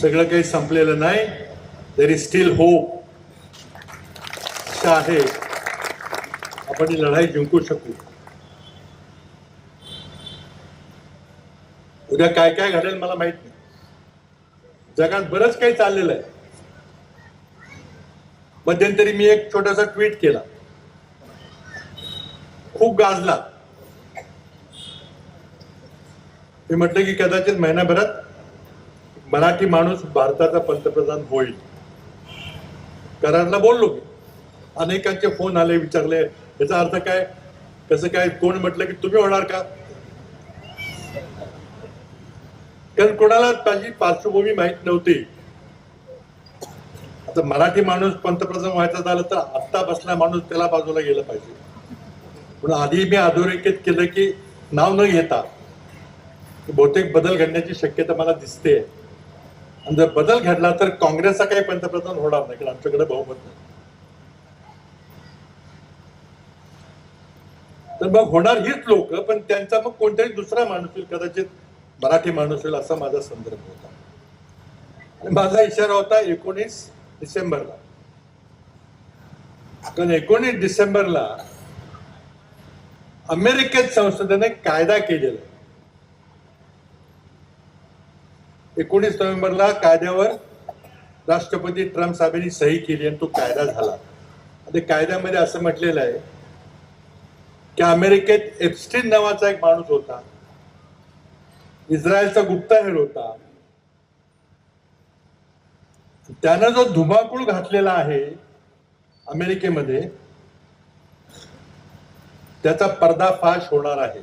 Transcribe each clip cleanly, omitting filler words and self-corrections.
सगळं काही संपलेलं नाही. There is still hope. आशा आहे आपण ही लढाई जिंकू शकू. उद्या काय काय घडेल मला माहित नाही. जगात बरंच काही चाललेलं आहे. मध्यंतरी मी एक छोटासा ट्विट केला, खूप गाजला. मी म्हटलं की कदाचित महिनाभरात मराठी माणूस भारताचा पंतप्रधान होईल. करारला बोललो मी. अनेकांचे फोन आले, विचारले याचा अर्थ काय, कसं काय. कोण म्हटलं की तुम्ही होणार का. कारण कोणाला माझी पार्श्वभूमी माहित नव्हती. आता मराठी माणूस पंतप्रधान व्हायचा झालं तर आत्ता बसला माणूस त्याला बाजूला गेलं पाहिजे. म्हणून आधी मी अधोरेखित केलं की नाव न घेता बहुतेक बदल घडण्याची शक्यता मला दिसते. आणि जर बदल घडला तर काँग्रेसचा काही पंतप्रधान होणार नाही, कारण आमच्याकडे बहुमत नाही. तर मग होणार हीच लोक, पण त्यांचा मग कोणतरी दुसरा माणूस होईल, कदाचित मराठी माणूस होईल असा माझा संदर्भ होता. आणि माझा इशारा होता 19 डिसेंबरला. कारण 19 डिसेंबरला अमेरिकेत संसदेने कायदा केलेला आहे. 19 नोव्हेंबरला कायद्यावर राष्ट्रपती ट्रम्प साहेबांनी सही केली आणि तो कायदा झाला. आणि कायद्यामध्ये असं म्हटलेलं आहे की अमेरिकेत एप्स्टीन नावाचा एक माणूस होता, इस्रायलचा गुप्तहेर होता. त्यानं जो धुमाकूळ घातलेला आहे अमेरिकेमध्ये, त्याचा पर्दाफाश होणार आहे.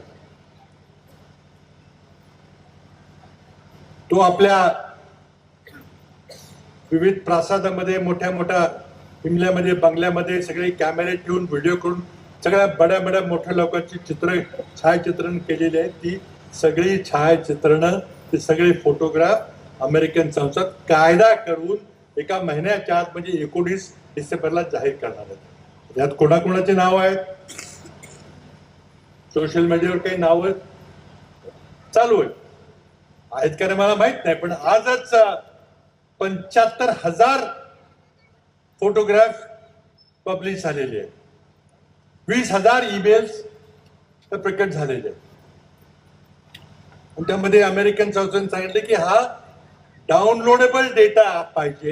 तो आपल्या विविध प्रासादामध्ये, मोठ्या मोठ्या हिमल्यामध्ये, बंगल्यामध्ये सगळे कॅमेरे ठेवून, व्हिडिओ करून सगळ्या बड्या मोठ्या लोकांची छायाचित्रण केलेली आहेत. ती सगळी छायाचित्रणं, ते सगळे फोटोग्राफ अमेरिकन संसद कायदा करून एका महिन्याच्या आत म्हणजे 19 डिसेंबरला जाहीर करणार आहेत. यात कोणाकोणाची नाव आहेत, सोशल मीडियावर काही नावं चालू आहेत का मला माहित नाही. पण आजच 75,000 फोटोग्राफ पब्लिश झालेले आहेत. 20,000 ईमेल्स प्रकट झालेले आहेत. आणि त्यामध्ये अमेरिकन संसदेने सांगितले की हा डाउनलोडेबल डेटा पाहिजे,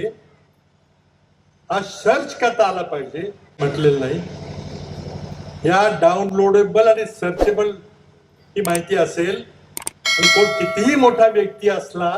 हा सर्च करता आला पाहिजे. म्हटलेलं नाही. या डाउनलोडेबल आणि सर्चेबल ही माहिती असेल, पण कोण कितीही मोठा व्यक्ती असला